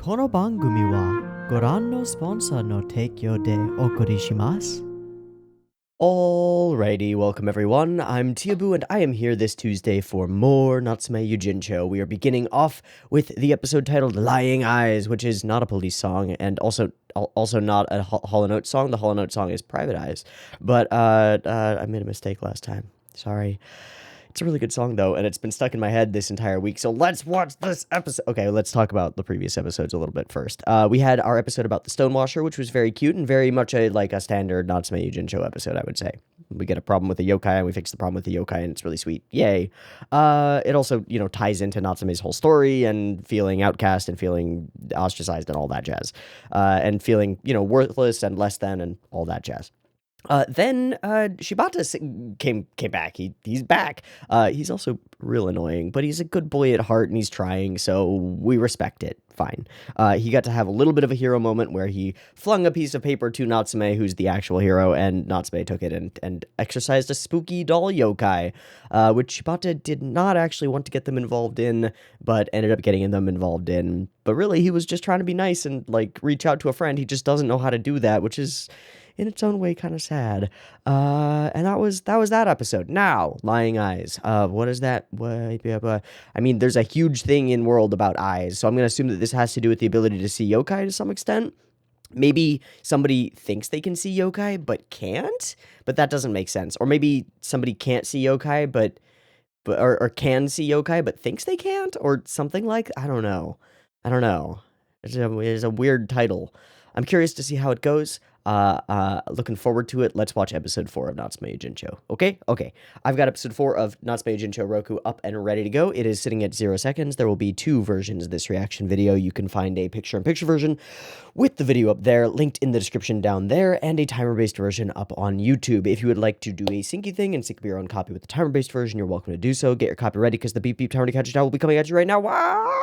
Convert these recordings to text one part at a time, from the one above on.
この番組はご覧のスポンサーの提供でお送りします。Alrighty, welcome everyone. I'm Teeaboo and I am here this Tuesday for more Natsume Yuujinchou. We are beginning off with the episode titled Lying Eyes, which is not a police song and also not a Hall & Oates song. The Hall & Oates song is Private Eyes. But I made a mistake last time. Sorry. It's a really good song, though, and it's been stuck in my head this entire week, so let's watch this episode. Okay, let's talk about the previous episodes a little bit first. We had our episode about the Stonewasher, which was very cute and very much a standard Natsume Yuujinchou episode, I would say. We get a problem with the yokai, and we fix the problem with the yokai, and it's really sweet. Yay. It also, ties into Natsume's whole story, and feeling outcast, and feeling ostracized, and all that jazz. And feeling, worthless, and less than, and all that jazz. Then Shibata came back. He's back. He's also real annoying, but he's a good boy at heart and he's trying, so we respect it. Fine. He got to have a little bit of a hero moment where he flung a piece of paper to Natsume, who's the actual hero, and Natsume took it and exercised a spooky doll yokai, which Shibata did not actually want to get them involved in, but ended up getting them involved in. But really, he was just trying to be nice and, reach out to a friend. He just doesn't know how to do that, which is in its own way kind of sad. And that was that episode. Now, Lying Eyes. What is that? I mean, there's a huge thing in world about eyes, so I'm going to assume that this has to do with the ability to see yokai to some extent. Maybe somebody thinks they can see yokai, but can't? But that doesn't make sense. Or maybe somebody can't see yokai, but can see yokai, but thinks they can't? Or something like, I don't know. It's a weird title. I'm curious to see how it goes. Looking forward to it. Let's watch episode 4 of Natsume Yuujinchou. Okay? I've got episode 4 of Natsume Yuujinchou Roku up and ready to go. It is sitting at 0 seconds. There will be 2 versions of this reaction video. You can find a picture-in-picture version with the video up there, linked in the description down there, and a timer-based version up on YouTube. If you would like to do a syncy thing and sync up your own copy with the timer-based version, you're welcome to do so. Get your copy ready because the beep beep timer to catch it down will be coming at you right now. Wow!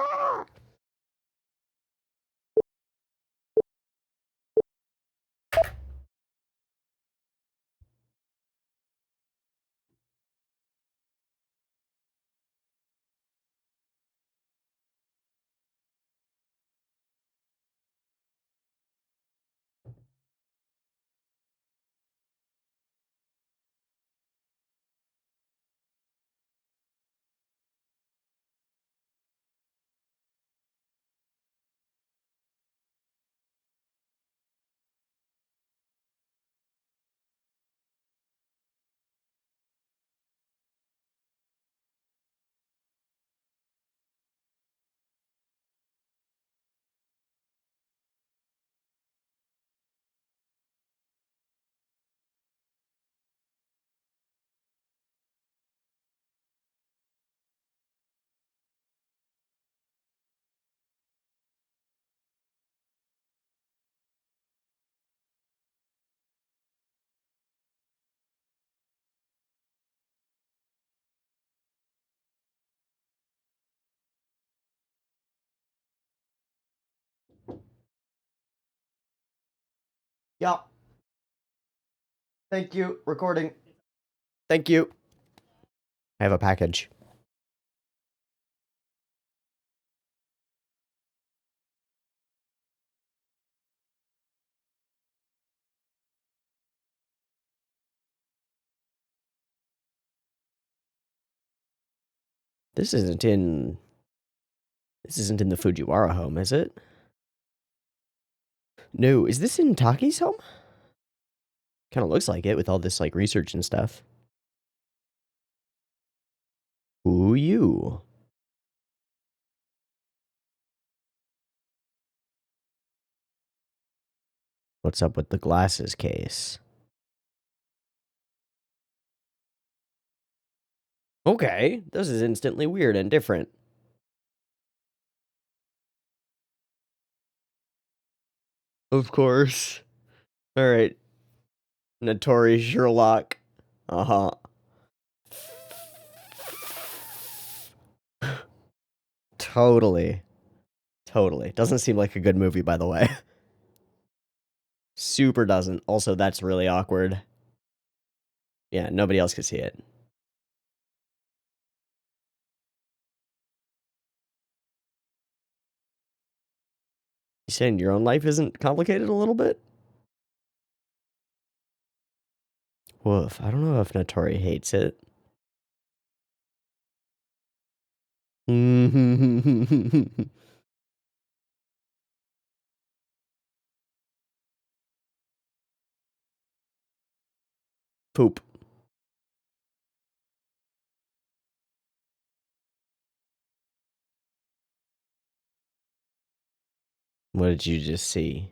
Yeah. Thank you. Recording. Thank you. I have a package. This isn't in the Fujiwara home, is it? No, is this in Taki's home? Kind of looks like it with all this research and stuff. Who you? What's up with the glasses case? Okay, this is instantly weird and different. Of course. Alright. Notori Sherlock. Uh-huh. Totally. Doesn't seem like a good movie, by the way. Super doesn't. Also, that's really awkward. Yeah, nobody else could see it. You saying your own life isn't complicated a little bit? Woof. I don't know if Notori hates it. Poop. What did you just see?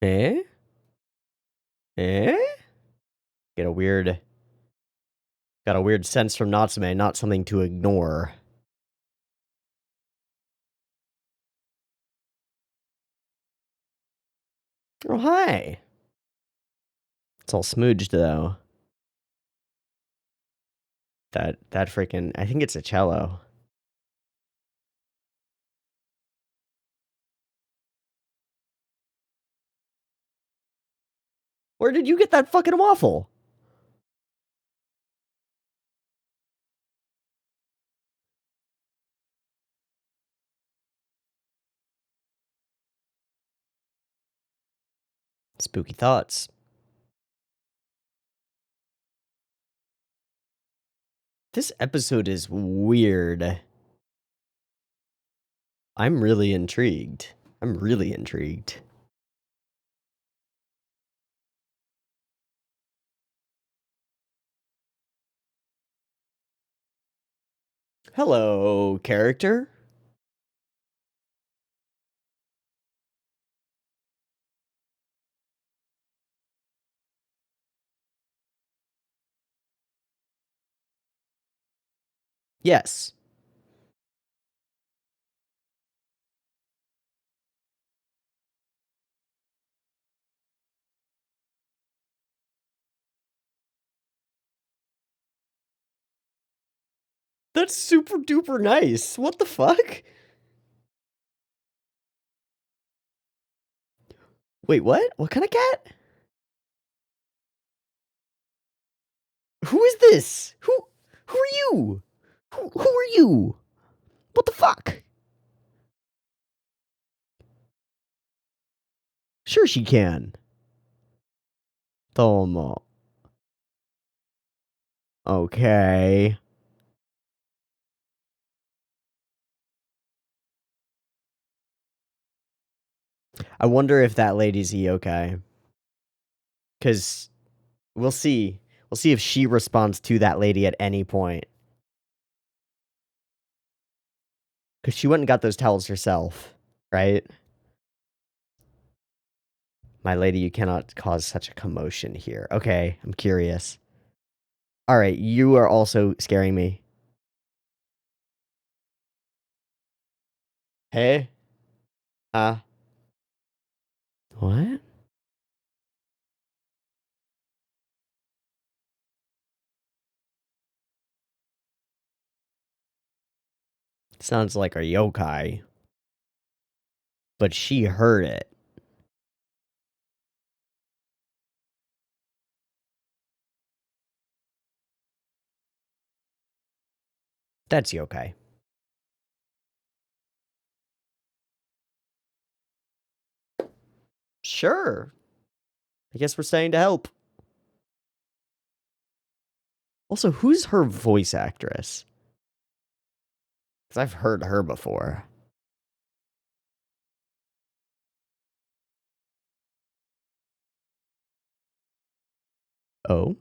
Eh? Eh? Got a weird sense from Natsume, not something to ignore. Oh, hi. It's all smooged, though. That freaking... I think it's a cello. Where did you get that fucking waffle? Spooky thoughts. This episode is weird. I'm really intrigued. Hello, character. Yes. That's super duper nice. What the fuck? Wait, what? What kind of cat? Who is this? Who are you? Who are you? What the fuck? Sure she can. Tomo. Okay. I wonder if that lady's Yokai. Because we'll see. We'll see if she responds to that lady at any point. Because she went and got those towels herself, right? My lady, you cannot cause such a commotion here. Okay, I'm curious. Alright, you are also scaring me. Hey? What? Sounds like a yokai. But she heard it. That's yokai. Sure. I guess we're staying to help. Also, who's her voice actress? Because I've heard her before. Oh?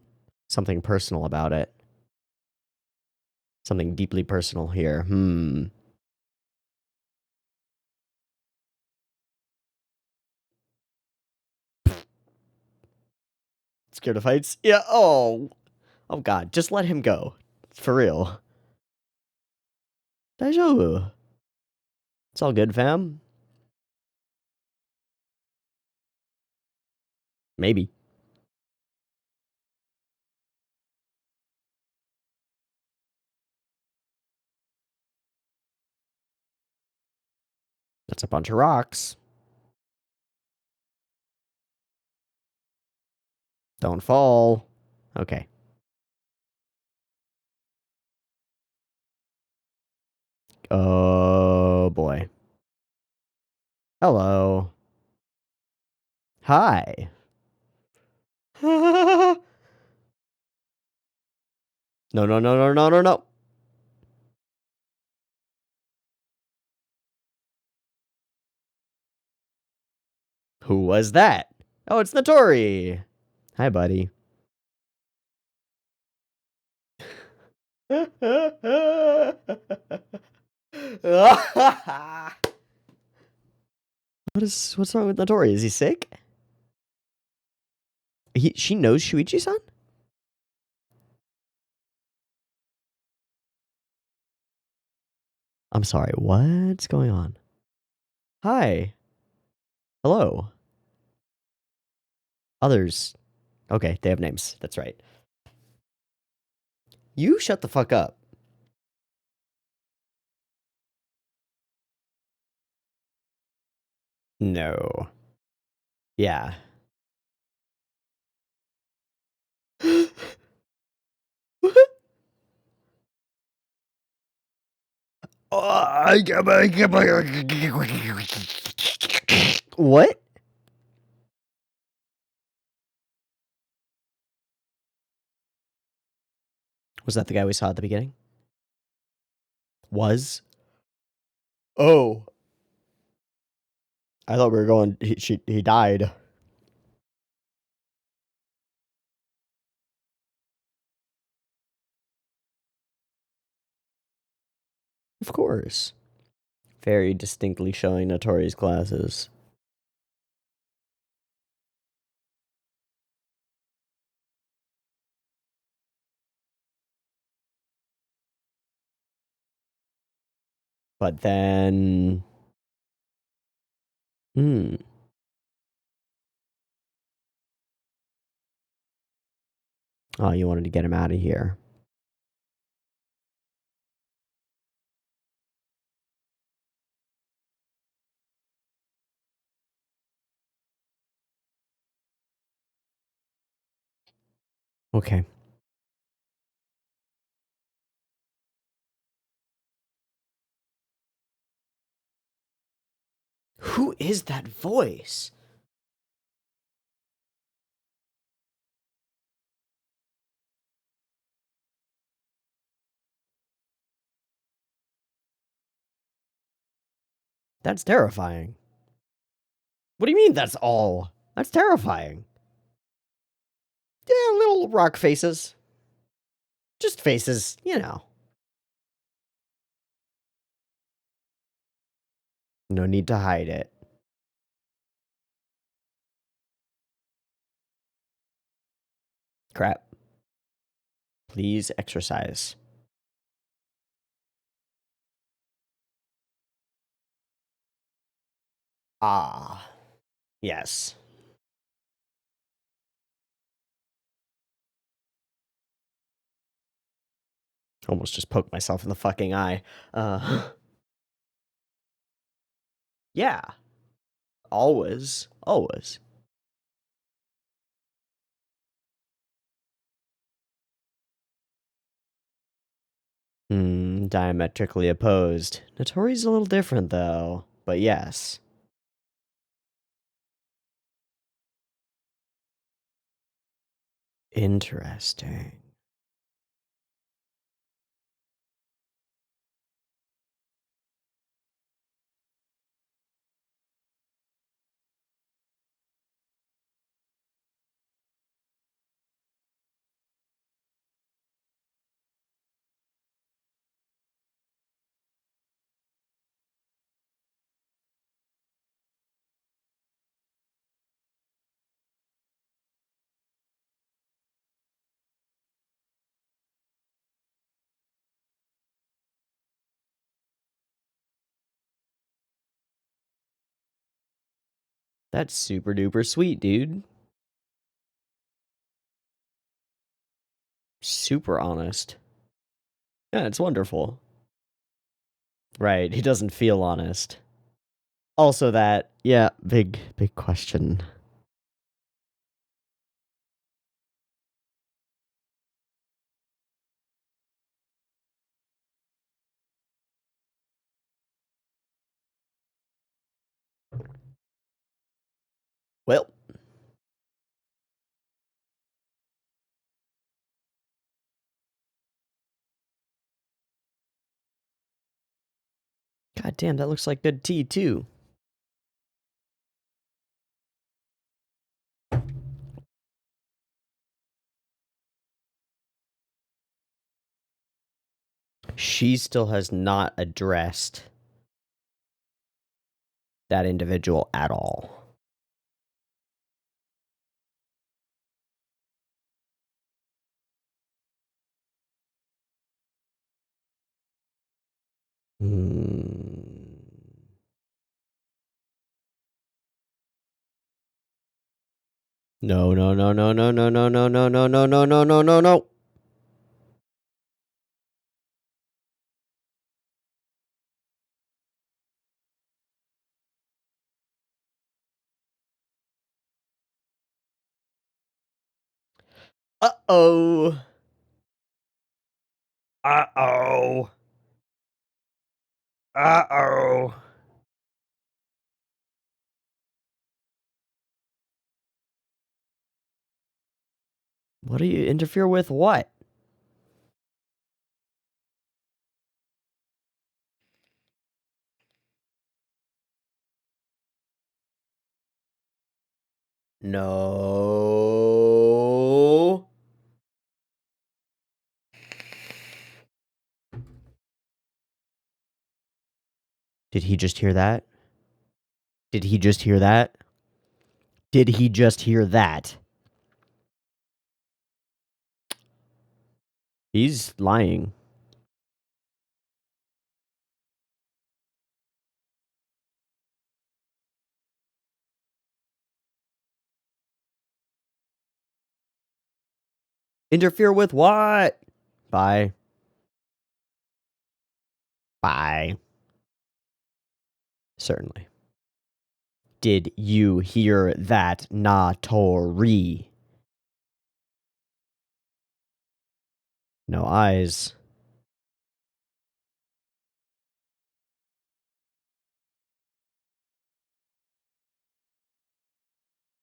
Something personal about it. Something deeply personal here. Scared of heights? Yeah, oh. Oh god, just let him go. For real. Daijoubu. It's all good, fam. Maybe. That's a bunch of rocks. Don't fall. Okay. Oh, boy. Hello. Hi. No, no, no, no, no, no, no. Who was that? Oh, it's Notori. Hi, buddy. What's wrong with Notori? Is he sick? She knows Shuichi-san? I'm sorry, what's going on? Hi. Hello. Others. Okay, they have names. That's right. You shut the fuck up. No. Yeah. What? Was that the guy we saw at the beginning? Was? Oh. I thought we were going, he died. Of course. Very distinctly showing Notori's glasses. But then... Oh, you wanted to get him out of here. Okay. Who is that voice? That's terrifying. What do you mean that's all? That's terrifying. Yeah, little rock faces. Just faces, you know. No need to hide it. Crap. Please exercise. Ah. Yes. Almost just poked myself in the fucking eye. Yeah. Always. Always. Diametrically opposed. Notori's a little different, though. But yes. Interesting. That's super duper sweet, dude. Super honest. Yeah, it's wonderful. Right, he doesn't feel honest. Also that, yeah, big question. Well. God damn, that looks like good tea, too. She still has not addressed that individual at all. No, no, no, no, no, no, no, no, no, no, no, no, no, no, no, no. Uh-oh. Uh-oh. Uh-oh. What do you interfere with? What? No. Did he just hear that? Did he just hear that? Did he just hear that? He's lying. Interfere with what? Bye. Bye. Certainly. Did you hear that, Natori? No eyes.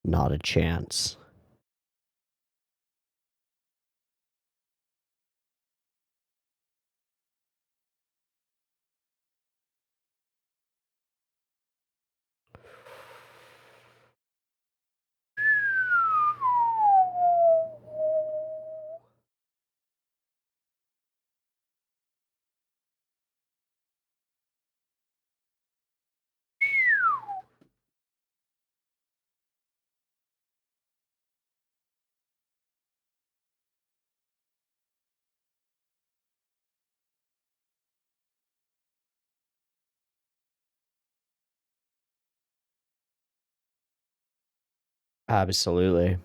Not a chance. Absolutely.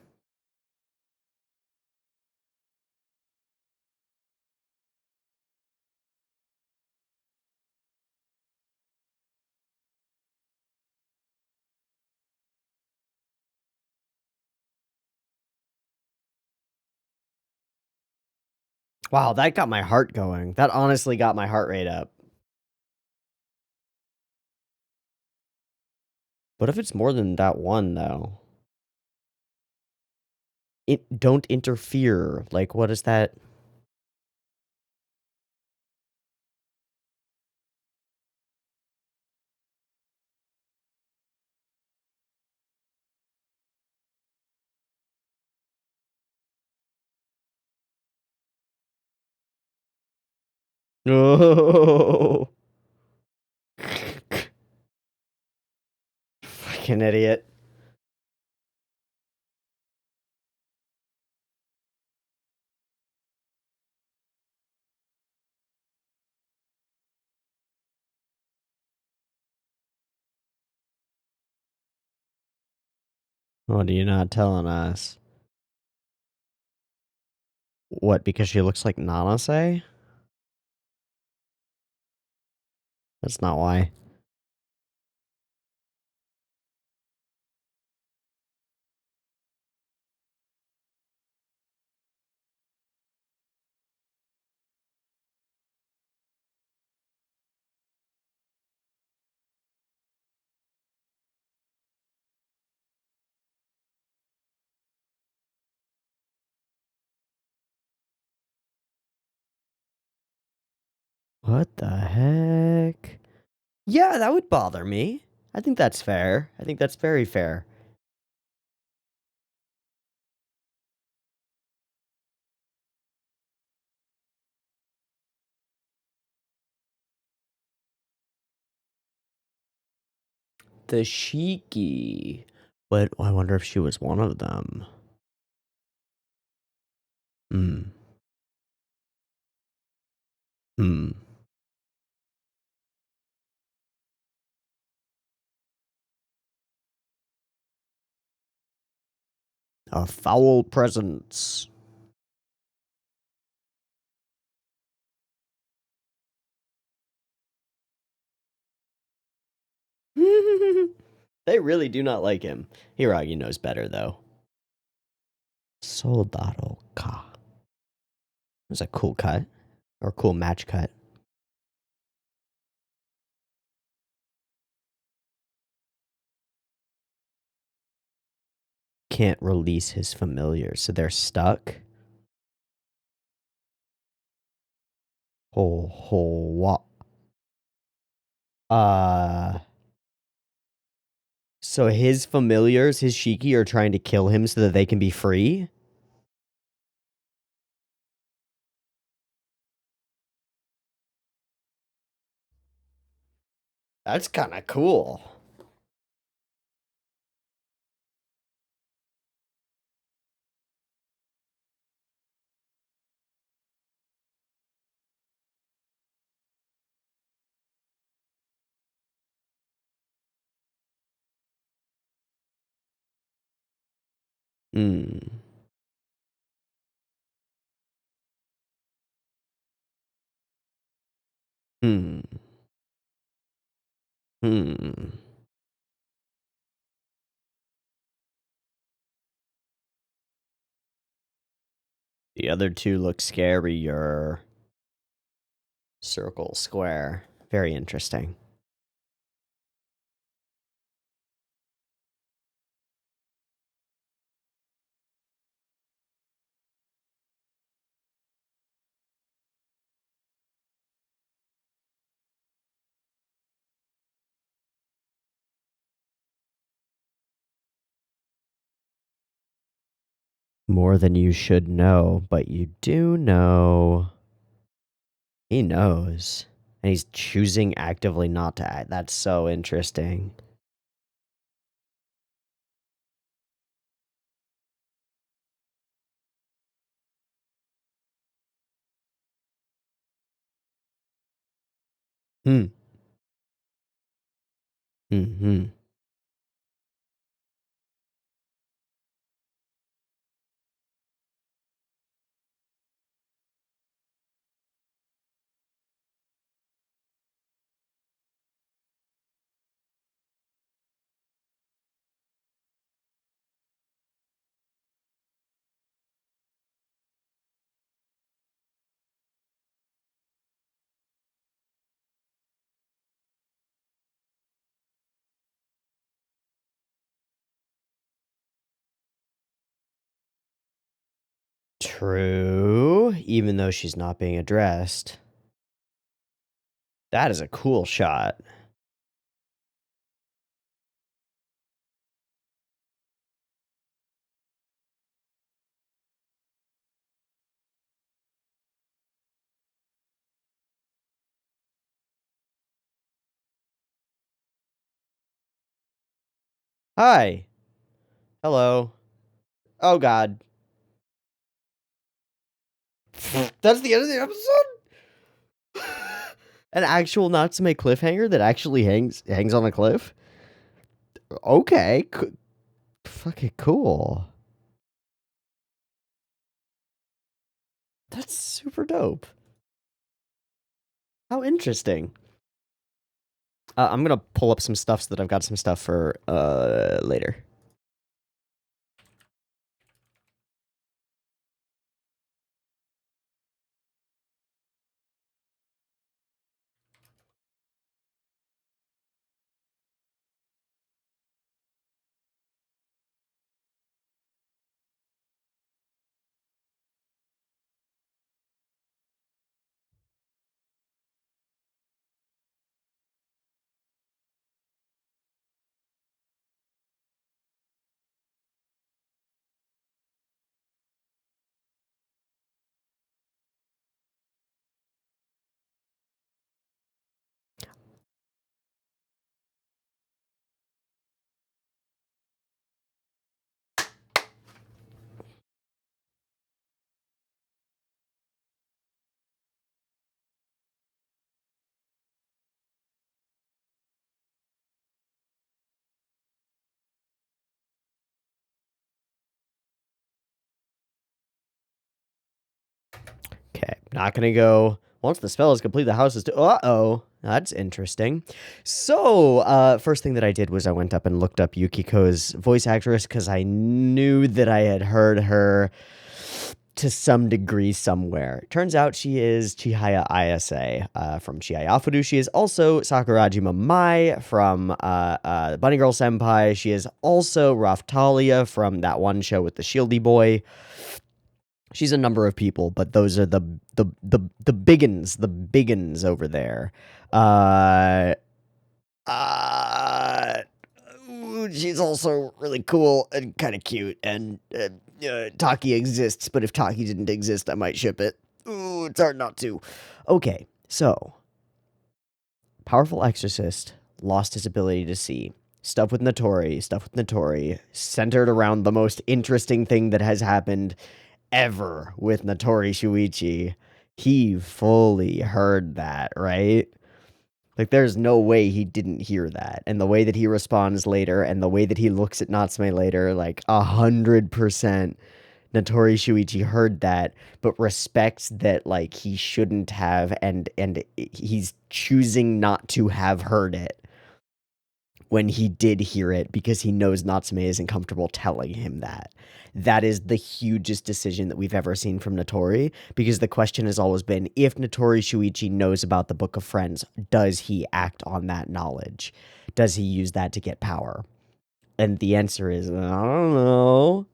Wow, that got my heart going. That honestly got my heart rate up. What if it's more than that one, though? Don't interfere. Like, what is that? No. Fucking idiot. What are you not telling us? What, because she looks like Nanase? That's not why. What the heck? Yeah, that would bother me. I think that's fair. I think that's very fair. The Shiki. But I wonder if she was one of them. Hmm. Hmm. A foul presence. They really do not like him. Hiragi knows better, though. Soldado Ka. It was a cool cut. Or cool match cut. Can't release his familiars, so they're stuck. What? So his familiars, his Shiki, are trying to kill him so that they can be free? That's kind of cool. Hmm. Hmm. Hmm. The other two look scarier. Circle, square. Very interesting. More than you should know, but you do know. He knows. And he's choosing actively not to act. That's so interesting. Hmm. Hmm. True. Even though she's not being addressed. That is a cool shot. Hi. Hello. Oh, God. That's the end of the episode? An actual Natsume cliffhanger that actually hangs on a cliff? Okay. Fucking cool. That's super dope. How interesting. I'm gonna pull up some stuff so that I've got some stuff for later. not gonna go. Once the spell is complete, the house is... Uh-oh. That's interesting. So, first thing that I did was I went up and looked up Yukiko's voice actress because I knew that I had heard her to some degree somewhere. Turns out she is Chihaya Ayase from Chihaya. She is also Sakurajima Mai from Bunny Girl Senpai. She is also Raftalia from that one show with the Shieldy boy. She's a number of people, but those are the biggins over there. She's also really cool and kind of cute, and Taki exists, but if Taki didn't exist, I might ship it. Ooh, it's hard not to. Okay, so, powerful exorcist lost his ability to see. Stuff with Notori, centered around the most interesting thing that has happened ever with Notori Shuichi. He fully heard that, right? Like, there's no way he didn't hear that. And the way that he responds later, and the way that he looks at Natsume later, like, 100% Notori Shuichi heard that, but respects that, like, he shouldn't have, and he's choosing not to have heard it when he did hear it, because he knows Natsume isn't comfortable telling him that. That is the hugest decision that we've ever seen from Notori, because the question has always been, if Notori Shuichi knows about the Book of Friends, does he act on that knowledge? Does he use that to get power? And the answer is, I don't know.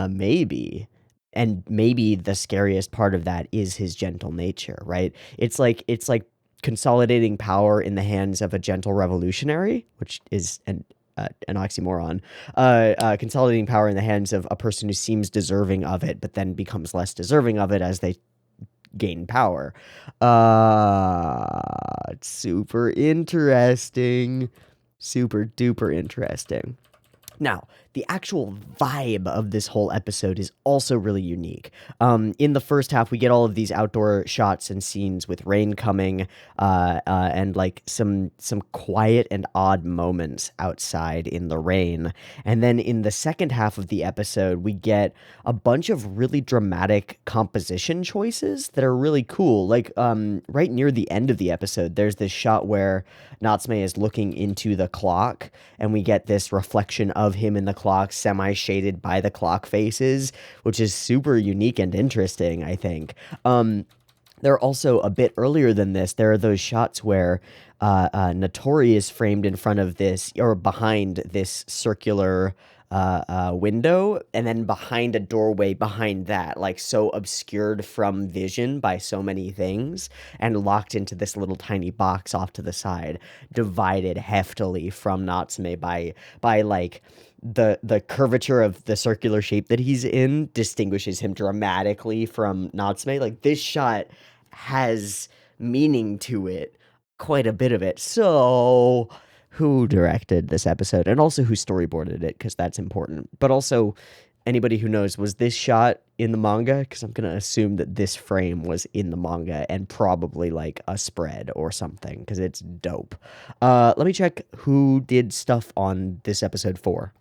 Maybe. And maybe the scariest part of that is his gentle nature, right? It's like consolidating power in the hands of a gentle revolutionary, which is an oxymoron, consolidating power in the hands of a person who seems deserving of it, but then becomes less deserving of it as they gain power. It's super interesting. Super duper interesting. Now, the actual vibe of this whole episode is also really unique. In the first half, we get all of these outdoor shots and scenes with rain coming, and like some quiet and odd moments outside in the rain. And then in the second half of the episode, we get a bunch of really dramatic composition choices that are really cool. Like, right near the end of the episode, there's this shot where Natsume is looking into the clock, and we get this reflection of him in the clock, semi-shaded by the clock faces, which is super unique and interesting, I think. There are also, a bit earlier than this, there are those shots where Notori is framed in front of this, or behind this circular window, and then behind a doorway behind that, like so obscured from vision by so many things, and locked into this little tiny box off to the side, divided heftily from Natsume by like the curvature of the circular shape that he's in distinguishes him dramatically from Natsume. Like, this shot has meaning to it, quite a bit of it. So, who directed this episode, and also who storyboarded it, because that's important. But also, anybody who knows, was this shot in the manga? Because I'm going to assume that this frame was in the manga, and probably like a spread or something, because it's dope. Let me check who did stuff on this episode 4.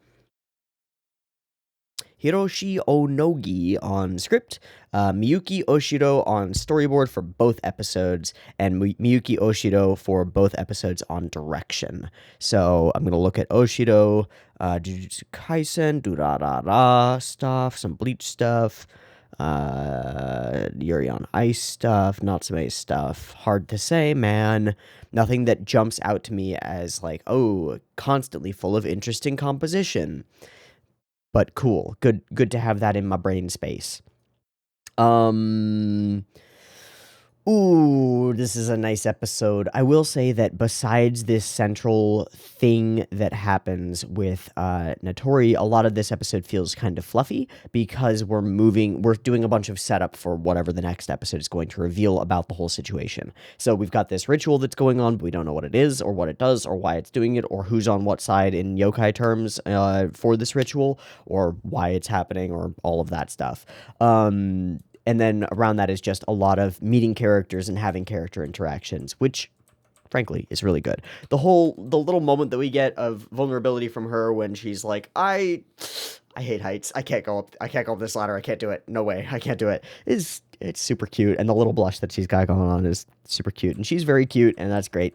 Hiroshi Onogi on script, Miyuki Oshiro on storyboard for both episodes, and Miyuki Oshiro for both episodes on direction. So I'm going to look at Oshiro, Jujutsu Kaisen, Durarara stuff, some Bleach stuff, Yuri on Ice stuff, Natsume stuff. Hard to say, man. Nothing that jumps out to me as like, oh, constantly full of interesting composition. But cool. Good to have that in my brain space. Ooh, this is a nice episode. I will say that besides this central thing that happens with Notori, a lot of this episode feels kind of fluffy because we're doing a bunch of setup for whatever the next episode is going to reveal about the whole situation. So we've got this ritual that's going on, but we don't know what it is or what it does or why it's doing it or who's on what side in yokai terms for this ritual or why it's happening or all of that stuff. And then around that is just a lot of meeting characters and having character interactions, which frankly, is really good. The little moment that we get of vulnerability from her when she's like, I hate heights. I can't go up this ladder. I can't do it. No way. I can't do it. It's super cute. And the little blush that she's got going on is super cute. And she's very cute, and that's great.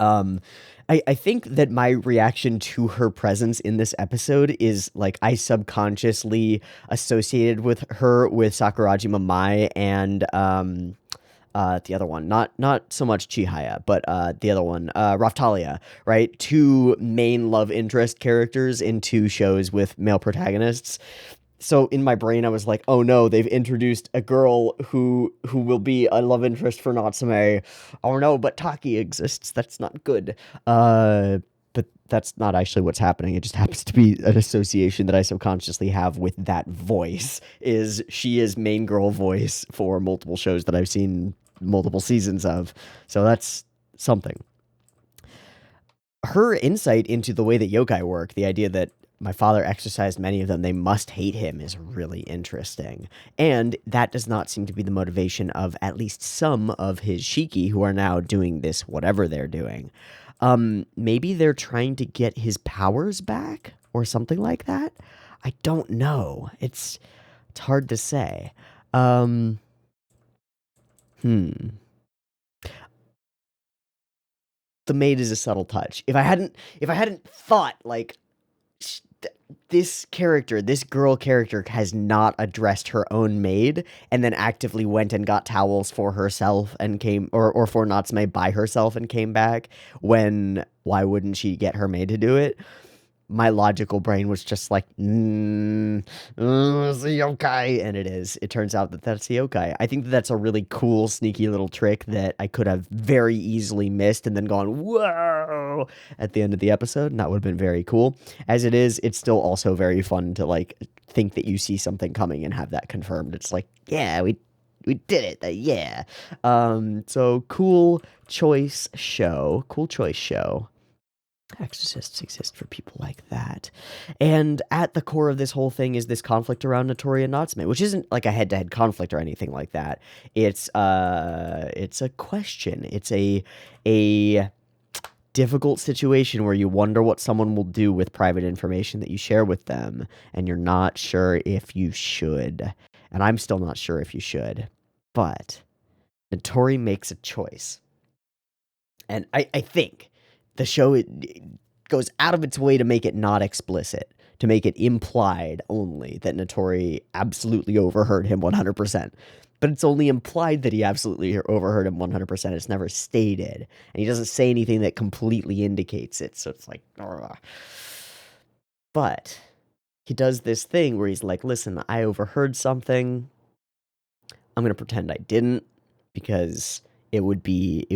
Um, I think that my reaction to her presence in this episode is like I subconsciously associated with her with Sakurajima Mai and the other one, not so much Chihaya, but the other one, Raftalia, right? Two main love interest characters in two shows with male protagonists. So in my brain, I was like, oh no, they've introduced a girl who will be a love interest for Natsume. Oh no, but Taki exists. That's not good. But that's not actually what's happening. It just happens to be an association that I subconsciously have with that voice. She is main girl voice for multiple shows that I've seen multiple seasons of. So that's something. Her insight into the way that yokai work, the idea that my father exercised many of them, they must hate him, is really interesting. And that does not seem to be the motivation of at least some of his shiki who are now doing this, whatever they're doing. Maybe they're trying to get his powers back or something like that. I don't know. It's hard to say. The maid is a subtle touch. If I hadn't thought like this girl character has not addressed her own maid and then actively went and got towels for herself and came or for Natsume by herself and came back, why wouldn't she get her maid to do it? My logical brain was just like, it's a yokai, and it is. It turns out that that's the yokai. I think that's a really cool, sneaky little trick that I could have very easily missed and then gone, whoa, at the end of the episode, and that would have been very cool. As it is, it's still also very fun to, like, think that you see something coming and have that confirmed. It's like, yeah, we did it, yeah. So, cool choice show. Exorcists exist for people like that. And at the core of this whole thing is this conflict around Notori and Natsume, which isn't like a head-to-head conflict or anything like that. It's a question. It's a difficult situation where you wonder what someone will do with private information that you share with them, and you're not sure if you should. And I'm still not sure if you should. But Notori makes a choice. And I think the show it goes out of its way to make it not explicit, to make it implied only that Notori absolutely overheard him 100%. But it's only implied that he absolutely overheard him 100%. It's never stated. And he doesn't say anything that completely indicates it. So it's like, ugh. But he does this thing where he's like, listen, I overheard something. I'm going to pretend I didn't, because it would be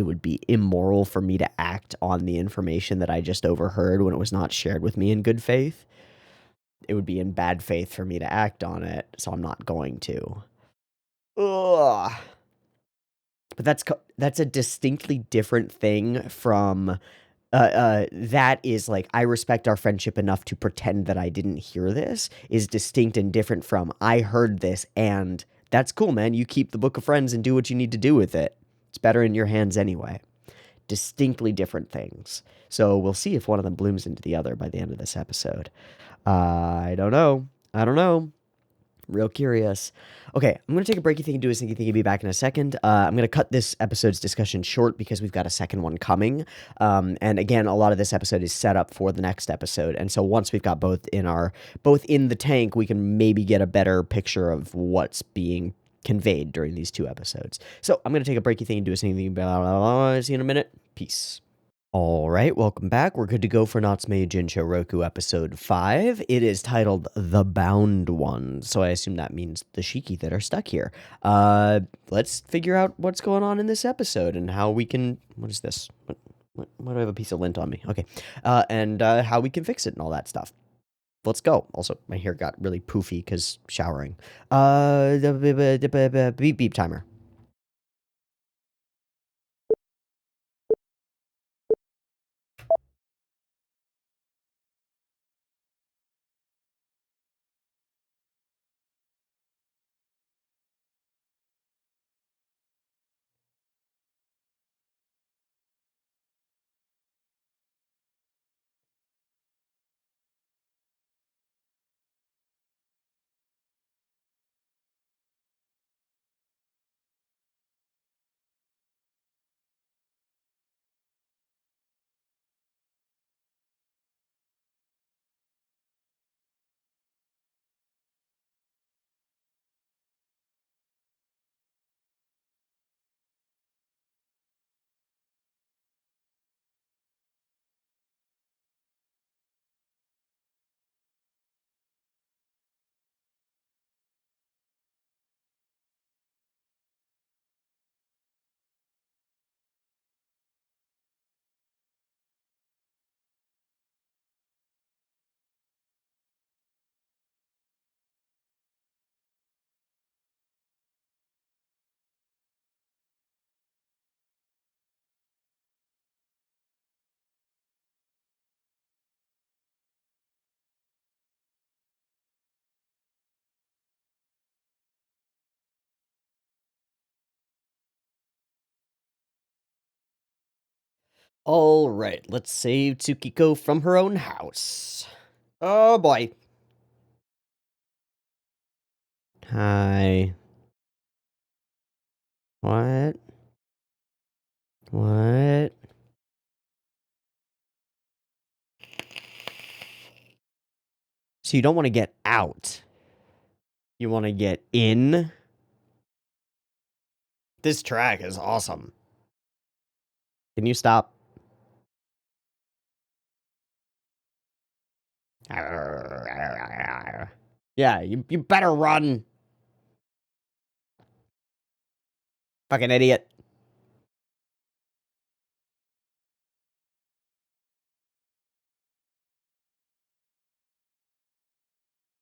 immoral for me to act on the information that I just overheard when it was not shared with me in good faith. It would be in bad faith for me to act on it, so I'm not going to. Ugh. But that's a distinctly different thing from that is like, I respect our friendship enough to pretend that I didn't hear this, is distinct and different from I heard this, and that's cool, man. You keep the book of friends and do what you need to do with it. It's better in your hands anyway. Distinctly different things. So we'll see if one of them blooms into the other by the end of this episode. I don't know. Real curious. Okay, I'm going to take a break. You think and do a sneaky thingy. Be back in a second. I'm going to cut this episode's discussion short because we've got a second one coming. And again, a lot of this episode is set up for the next episode. And so once we've got both in the tank, we can maybe get a better picture of what's being conveyed during these two episodes. So I'm going to take a break. You think and do a sneaky thingy. Blah, blah, blah. See you in a minute. Peace. All right, welcome back. We're good to go for Natsume Yuujinchou Roku episode 5. It is titled The Bound Ones, so I assume that means the shiki that are stuck here. Let's figure out what's going on in this episode and how we can... What is this? Why do I have a piece of lint on me? Okay. And how we can fix it and all that stuff. Let's go. Also, my hair got really poofy because showering. The beep beep timer. All right, let's save Tsukiko from her own house. Oh boy. Hi. What? What? So you don't want to get out. You want to get in? This track is awesome. Can you stop? Yeah, you better run. Fucking idiot.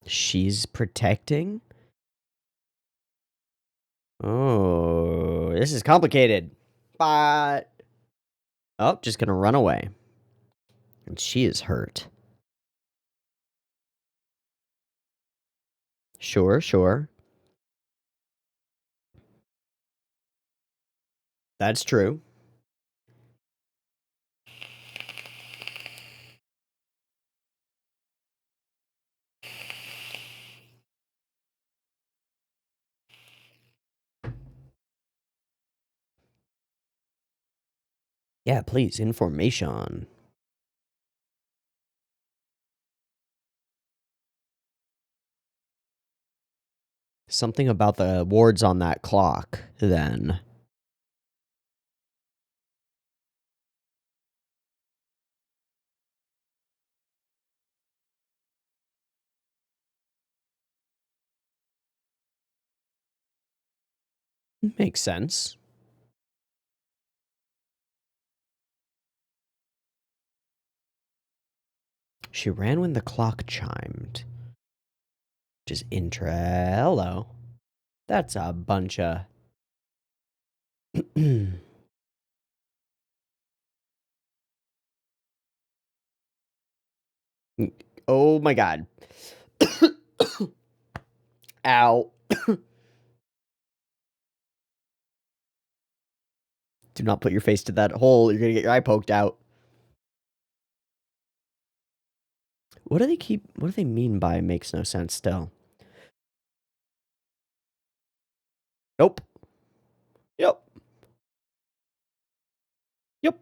She's protecting? Oh, this is complicated. But... Oh, just gonna run away. And she is hurt. Sure, sure. That's true. Yeah, please, information. Something about the wards on that clock, then. Makes sense. She ran when the clock chimed. Which is hello. That's a bunch of... Oh my god. Ow. Do not put your face to that hole. You're gonna get your eye poked out. What do they mean by makes no sense still? Nope. Yep. Yep.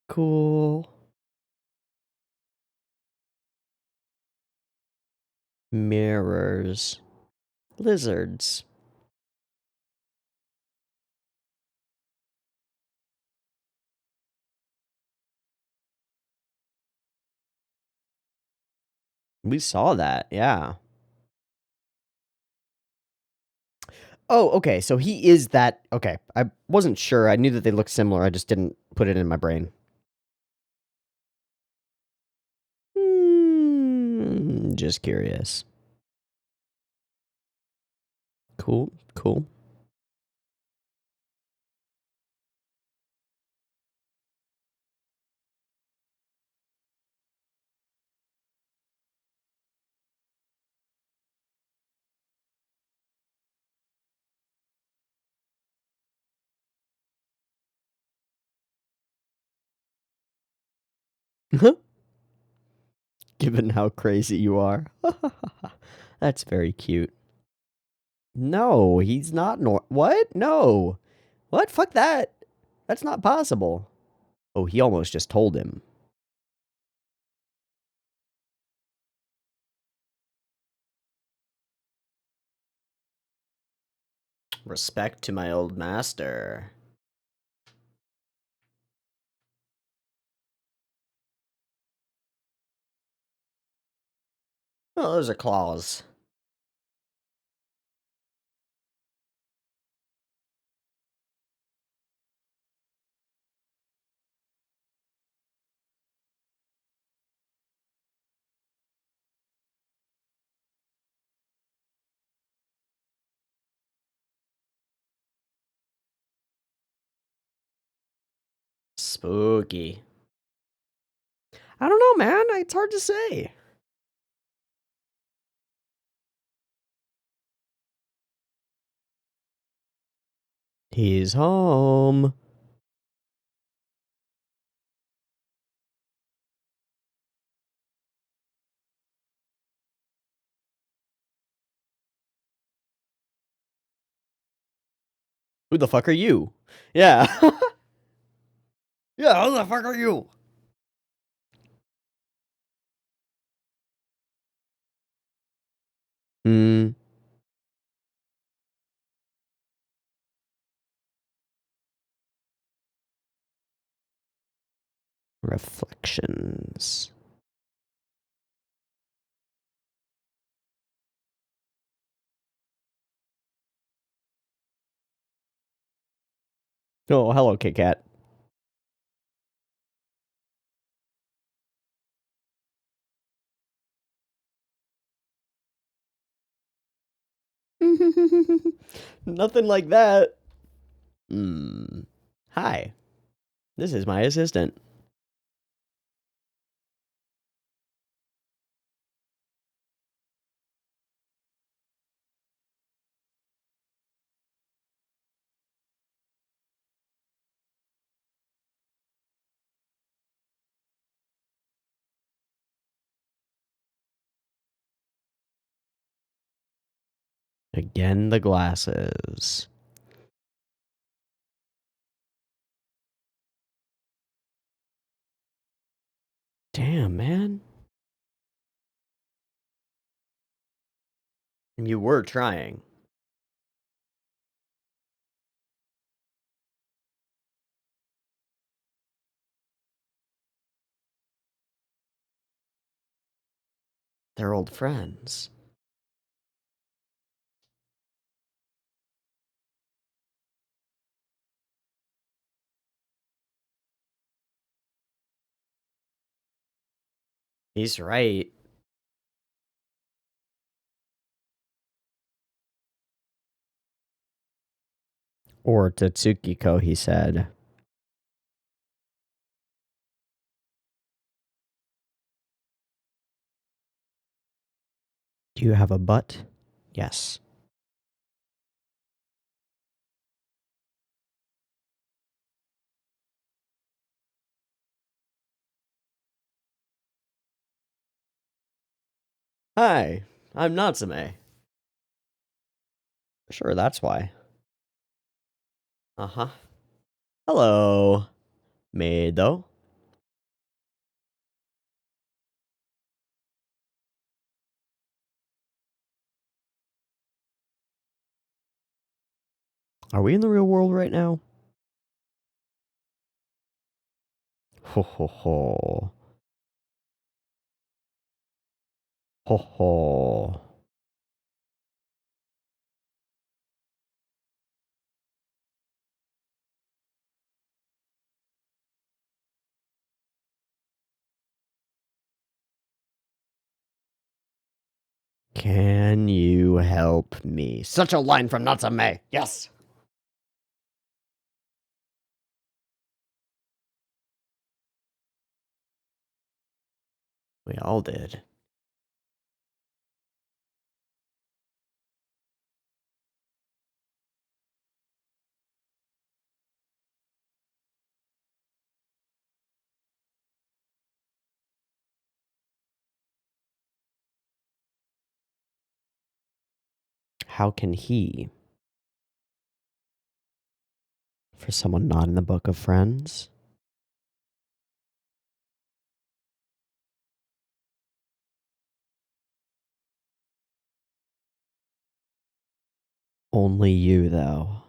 Cool. Mirrors. Lizards. We saw that, yeah. Oh, okay, so he is that... Okay, I wasn't sure. I knew that they looked similar. I just didn't put it in my brain. Just curious. Cool, cool. Given how crazy you are. That's very cute. No, he's not what? No. What? Fuck that. That's not possible. Oh, he almost just told him. Respect to my old master. Oh, those are claws. Spooky. I don't know, man. It's hard to say. He's home. Who the fuck are you? Yeah. Yeah, who the fuck are you? Hmm. Reflections. Oh, hello, Kit Kat. Nothing like that. Hi. This is my assistant. Again, the glasses. Damn, man. You were trying. They're old friends. He's right. Or to Tsukiko, he said. Do you have a butt? Yes. Hi, I'm Natsume. Sure, that's why. Uh-huh. Hello, Meido. Are we in the real world right now? Ho ho ho. Ho ho. Can you help me? Such a line from Natsume. Yes. We all did. How can he? For someone not in the book of friends? Only you, though.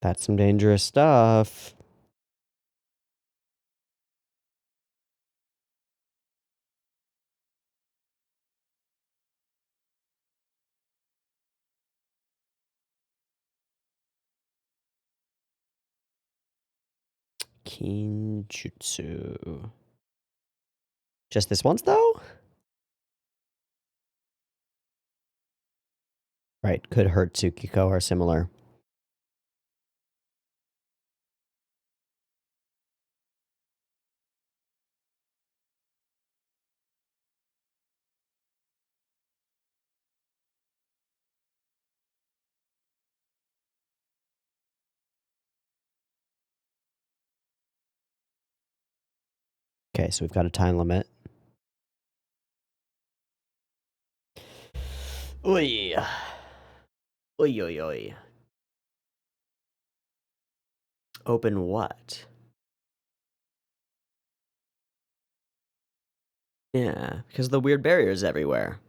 That's some dangerous stuff. Kinjutsu. Just this once, though? Right, could hurt Tsukiko or similar. Okay, so we've got a time limit. Oy. Oy, oy, oy. Open what? Yeah, because of the weird barriers everywhere.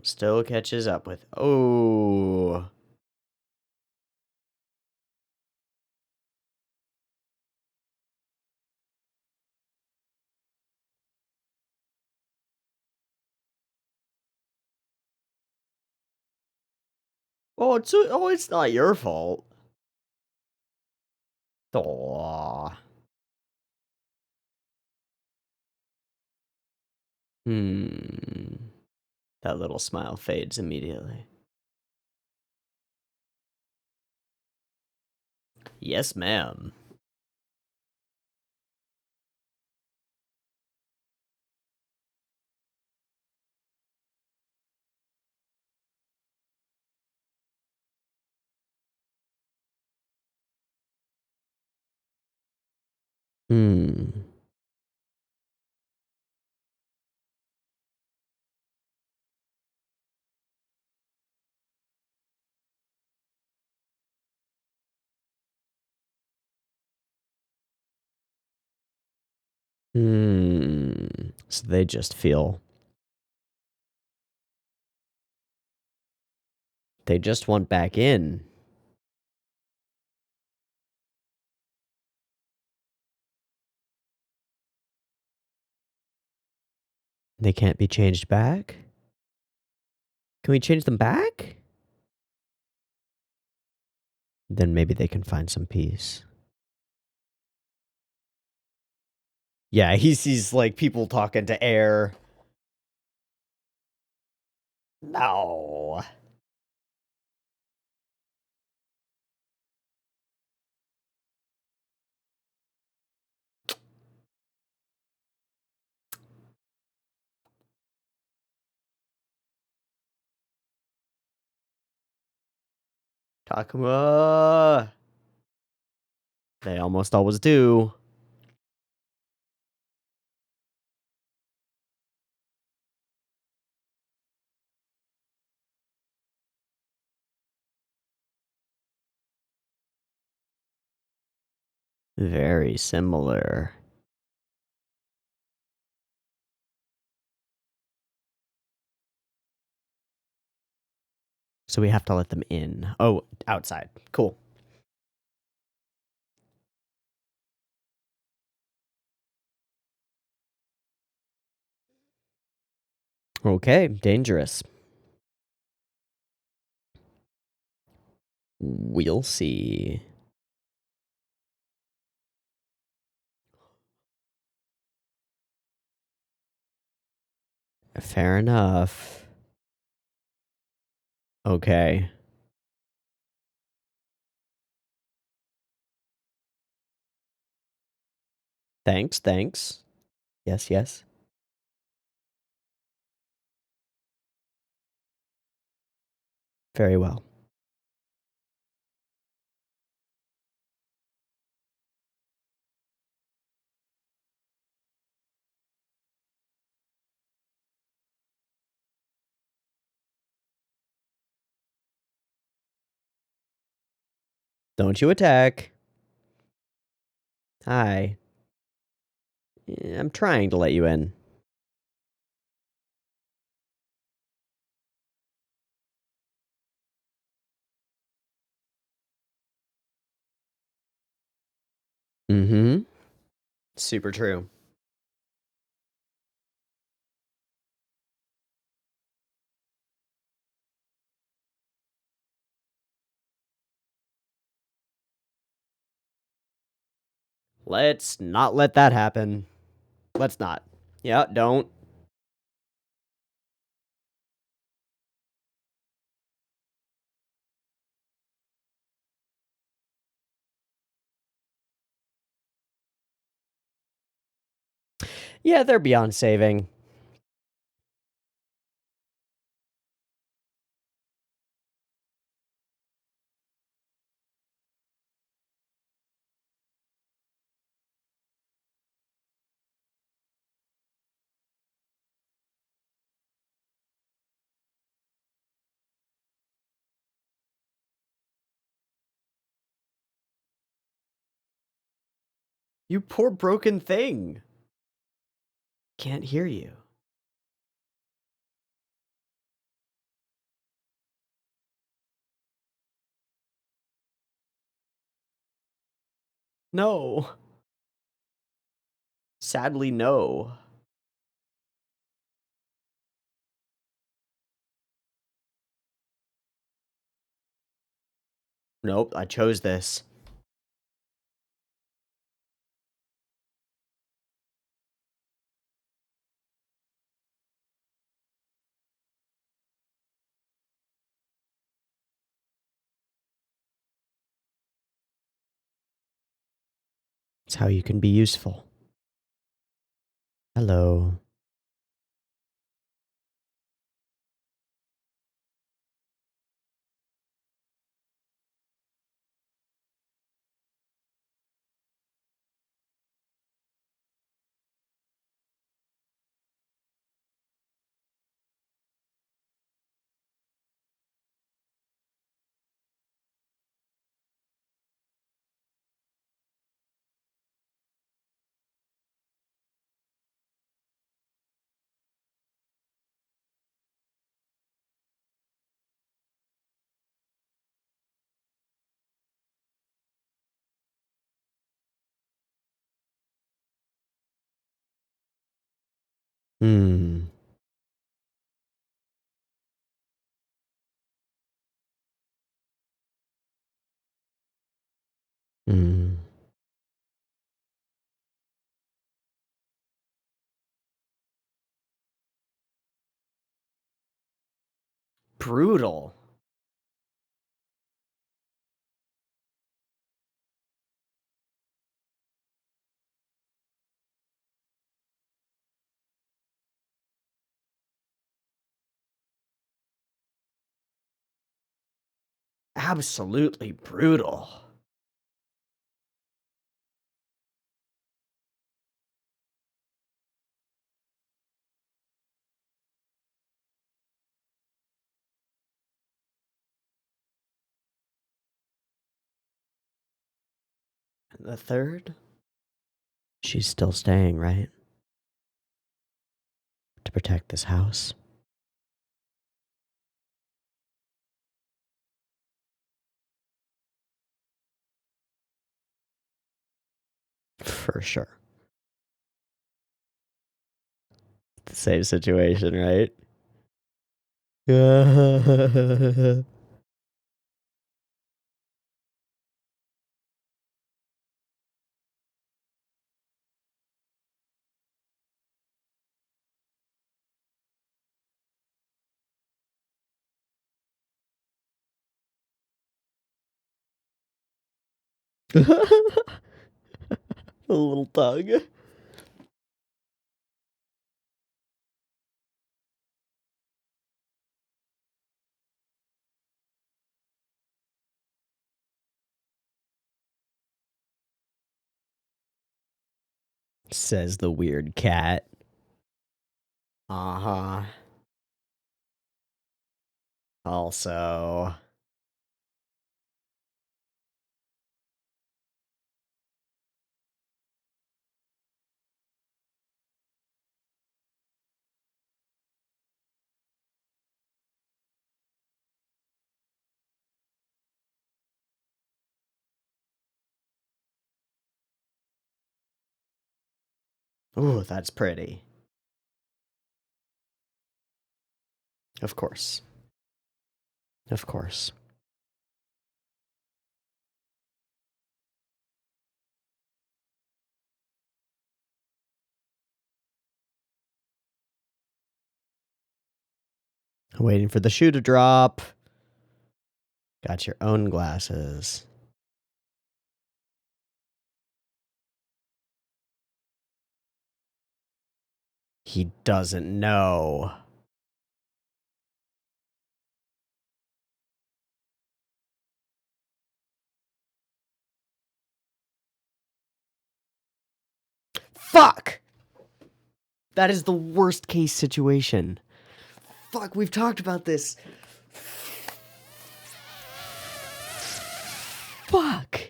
Still catches up with... Oh. Oh, it's not your fault. Aw. That little smile fades immediately. Yes, ma'am. So they just feel... They just want back in. They can't be changed back? Can we change them back? Then maybe they can find some peace. Yeah, he sees, like, people talking to air. No. Takuma. They almost always do. Very similar. So we have to let them in. Oh, outside. Cool. Okay, dangerous. We'll see. Fair enough. Okay. Thanks. Yes. Very well. Don't you attack. Hi. I'm trying to let you in. Super true. Let's not let that happen. Let's not. Yeah, don't. Yeah, they're beyond saving. You poor broken thing. Can't hear you. No. Sadly, no. Nope, I chose this. It's how you can be useful. Hello. Hmm. Hmm. Brutal. Absolutely brutal. And the third? She's still staying, right? To protect this house. For sure. The same situation, right? A little tug. Says the weird cat. Uh-huh. Also. Ooh, that's pretty. Of course. Of course. Waiting for the shoe to drop. Got your own glasses. He doesn't know. Fuck! That is the worst case situation. Fuck, we've talked about this. Fuck.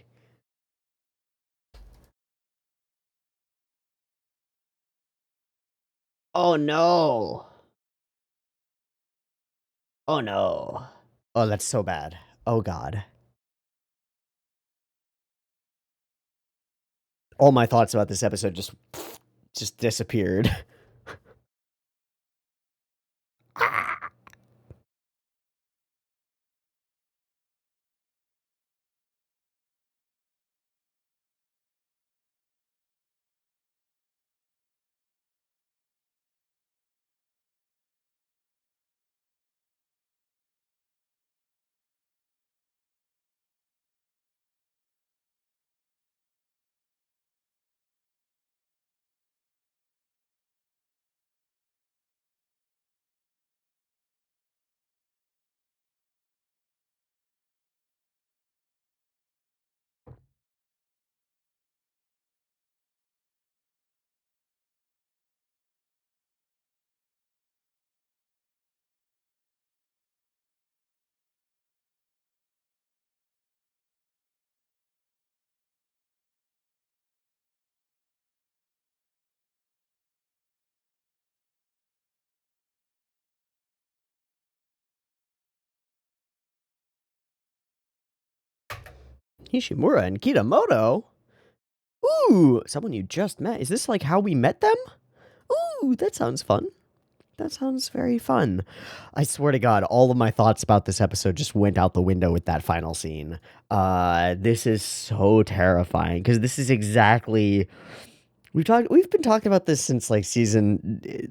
Oh no. Oh no. Oh, that's so bad. Oh god. All my thoughts about this episode just disappeared. Hishimura and Kitamoto? Ooh, someone you just met. Is this like how we met them? Ooh, that sounds fun. That sounds very fun. I swear to God, all of my thoughts about this episode just went out the window with that final scene. This is so terrifying because this is exactly we've been talking about this since like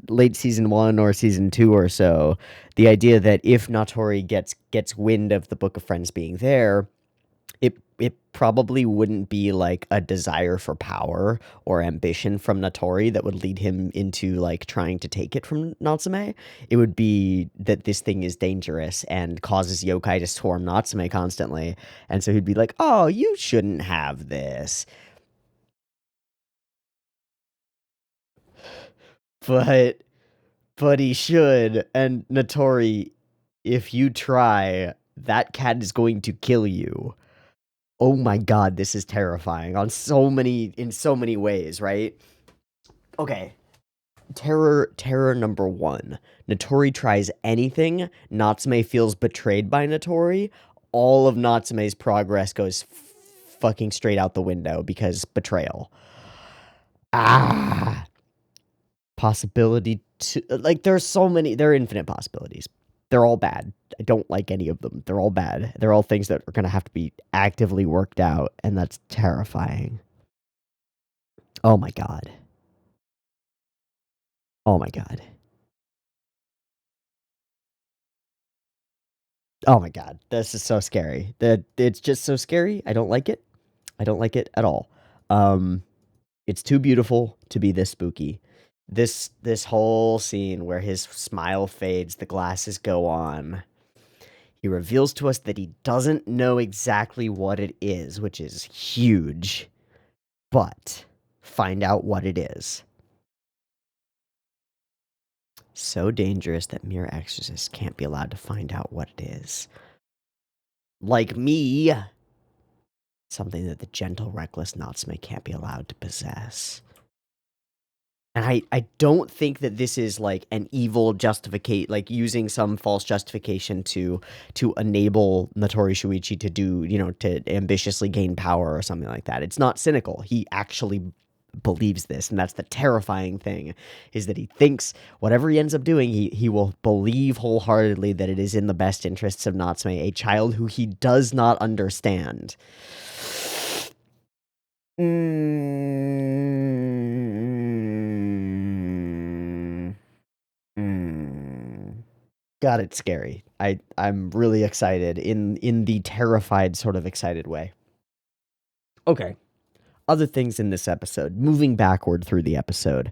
late season 1 or season 2 or so. The idea that if Natori gets wind of the Book of Friends being there, it probably wouldn't be like a desire for power or ambition from Natori that would lead him into like trying to take it from Natsume. It would be that this thing is dangerous and causes yokai to swarm Natsume constantly. And so he'd be like, "Oh, you shouldn't have this." But he should. And Natori, if you try, that cat is going to kill you. Oh my god, this is terrifying in so many ways, right? Okay. Terror number 1. Natori tries anything. Natsume feels betrayed by Natori. All of Natsume's progress goes fucking straight out the window because betrayal. Possibility to like there are infinite possibilities. They're all bad. I don't like any of them. They're all bad. They're all things that are going to have to be actively worked out, and that's terrifying. Oh my god. Oh my god. Oh my god. This is so scary. It's just so scary. I don't like it. I don't like it at all. It's too beautiful to be this spooky. This whole scene where his smile fades, the glasses go on. He reveals to us that he doesn't know exactly what it is, which is huge. But find out what it is. So dangerous that mere exorcists can't be allowed to find out what it is. Like me. Something that the gentle, reckless Natsume can't be allowed to possess. And I don't think that this is like an evil justification, like using some false justification to enable Natori Shuichi to do, to ambitiously gain power or something like that. It's not cynical. He actually believes this, and that's the terrifying thing, is that he thinks whatever he ends up doing, he will believe wholeheartedly that it is in the best interests of Natsume, a child who he does not understand. God, it's scary. I'm really excited in the terrified sort of excited way. Okay. Other things in this episode, moving backward through the episode.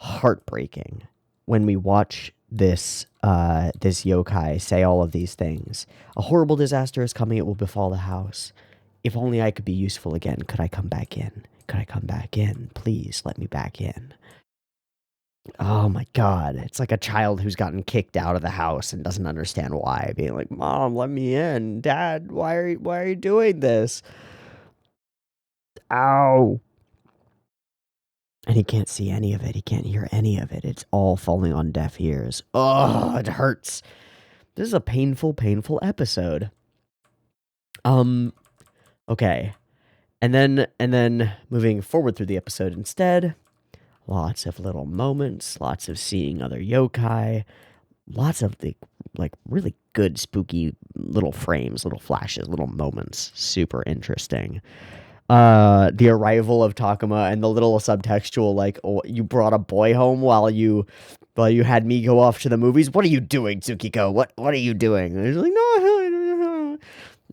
heartbreaking when we watch this this yokai say all of these things. A horrible disaster is coming, it will befall the house. If only I could be useful again. Could I come back in? Could I come back in? Please let me back in. Oh my god. It's like a child who's gotten kicked out of the house and doesn't understand why. Being like, Mom, let me in. Dad, why are you doing this? Ow. And he can't see any of it. He can't hear any of it. It's all falling on deaf ears. Oh, it hurts. This is a painful, painful episode. Okay. And then moving forward through the episode instead, lots of little moments, lots of seeing other yokai, lots of the like really good spooky little frames, little flashes, little moments. Super interesting. The arrival of Takuma and the little subtextual like, oh, you brought a boy home while you had me go off to the movies. What are you doing, Tsukiko? What are you doing? And he's like, no,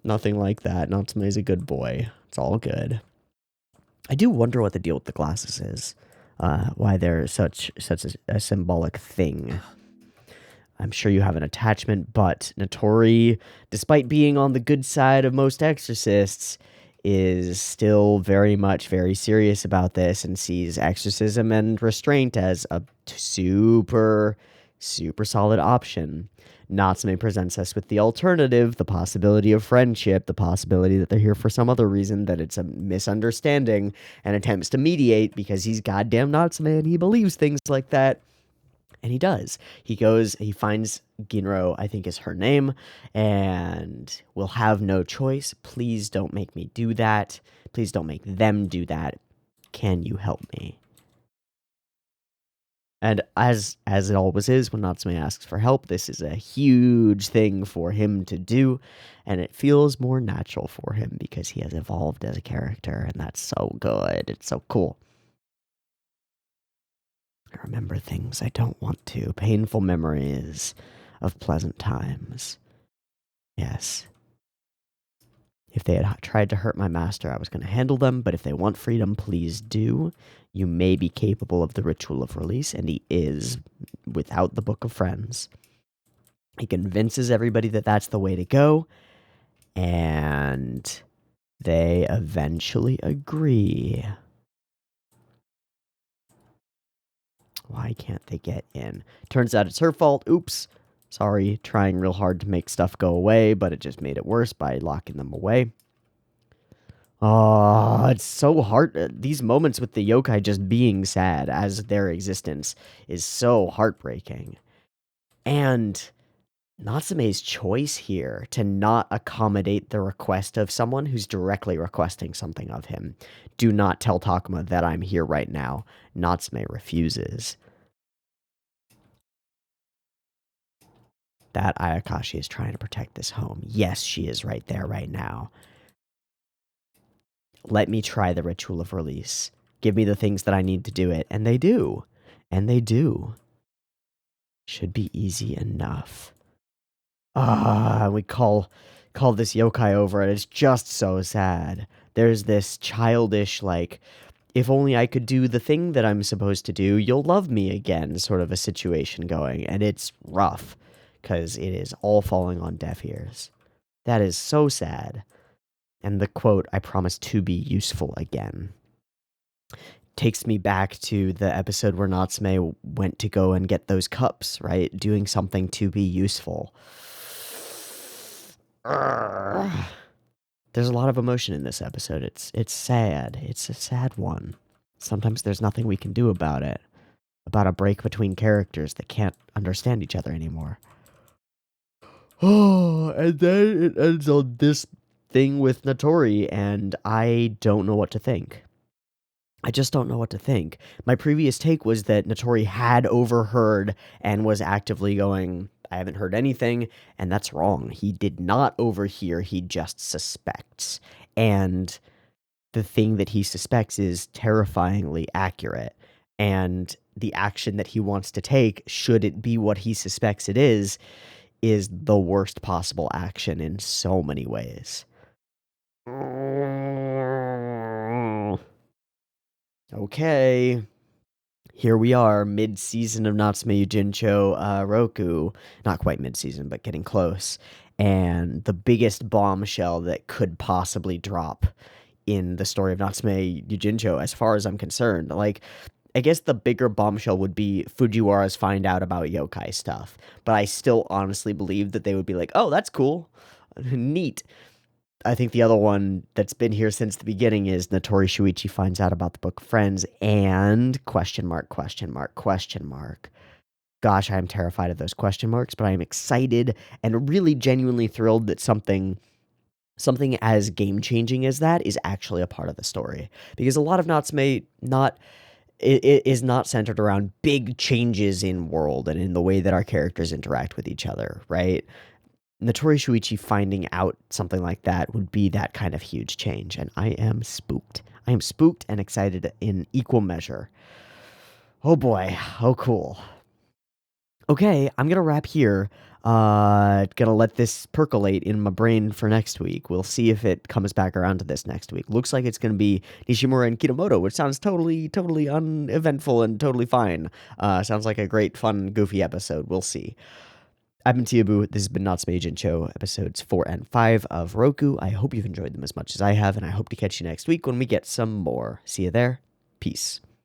nothing like that. Natsume's a good boy. It's all good. I do wonder what the deal with the glasses is. Why they're such a symbolic thing. I'm sure you have an attachment, but Notori, despite being on the good side of most exorcists, is still very serious about this and sees exorcism and restraint as a super solid option. Natsume presents us with the alternative, the possibility of friendship, the possibility that they're here for some other reason, that it's a misunderstanding, and attempts to mediate because he's goddamn Natsume and he believes things like that. And he does. He goes, he finds Ginro, I think is her name, and will have no choice. Please don't make me do that. Please don't make them do that. Can you help me? And as it always is, when Natsume asks for help, this is a huge thing for him to do, and it feels more natural for him because he has evolved as a character, and that's so good. It's so cool. I remember things I don't want to. Painful memories of pleasant times. Yes. If they had tried to hurt my master, I was going to handle them, but if they want freedom, please do. You may be capable of the ritual of release, and he is, without the Book of Friends. He convinces everybody that that's the way to go, and they eventually agree. Why can't they get in? Turns out it's her fault. Oops. Sorry, trying real hard to make stuff go away, but it just made it worse by locking them away. Oh, it's so hard. These moments with the yokai just being sad as their existence is so heartbreaking. And Natsume's choice here to not accommodate the request of someone who's directly requesting something of him. Do not tell Takuma that I'm here right now. Natsume refuses. That Ayakashi is trying to protect this home. Yes, she is right there right now. Let me try the ritual of release. Give me the things that I need to do it. And they do. And they do. Should be easy enough. We call this yokai over, and it's just so sad. There's this childish, like, if only I could do the thing that I'm supposed to do, you'll love me again, sort of a situation going. And it's rough, because it is all falling on deaf ears. That is so sad. And the quote, I promise to be useful again, takes me back to the episode where Natsume went to go and get those cups, right? Doing something to be useful. There's a lot of emotion in this episode. It's sad. It's a sad one. Sometimes there's nothing we can do about it. About a break between characters that can't understand each other anymore. Oh, and then it ends on this thing with Notori, and I don't know what to think. I just don't know what to think. My previous take was that Notori had overheard and was actively going, I haven't heard anything, and that's wrong. He did not overhear, he just suspects. And the thing that he suspects is terrifyingly accurate. And the action that he wants to take, should it be what he suspects it is the worst possible action in so many ways. Okay. Here we are, mid-season of Natsume Yuujinchou, Roku. Not quite mid-season, but getting close. And the biggest bombshell that could possibly drop in the story of Natsume Yuujinchou, as far as I'm concerned. Like, I guess the bigger bombshell would be Fujiwara's find out about yokai stuff. But I still honestly believe that they would be like, oh, that's cool. Neat. I think the other one that's been here since the beginning is Natori Shuichi finds out about the Book of Friends and question mark. Gosh, I am terrified of those question marks, but I am excited and really genuinely thrilled that something as game-changing as that is actually a part of the story. Because a lot of Natsume is not centered around big changes in world and in the way that our characters interact with each other, right? Natori Shuichi finding out something like that would be that kind of huge change, and I am spooked. I am spooked and excited in equal measure. Oh boy, oh cool. Okay, I'm gonna wrap here. Gonna let this percolate in my brain for next week. We'll see if it comes back around to this next week. Looks like it's gonna be Nishimura and Kitamoto, which sounds totally uneventful and totally fine. Sounds like a great, fun, goofy episode. We'll see. I've been Teeaboo. This has been Natsume Yuujinchou, episodes 4 and 5 of Roku. I hope you've enjoyed them as much as I have, and I hope to catch you next week when we get some more. See you there. Peace.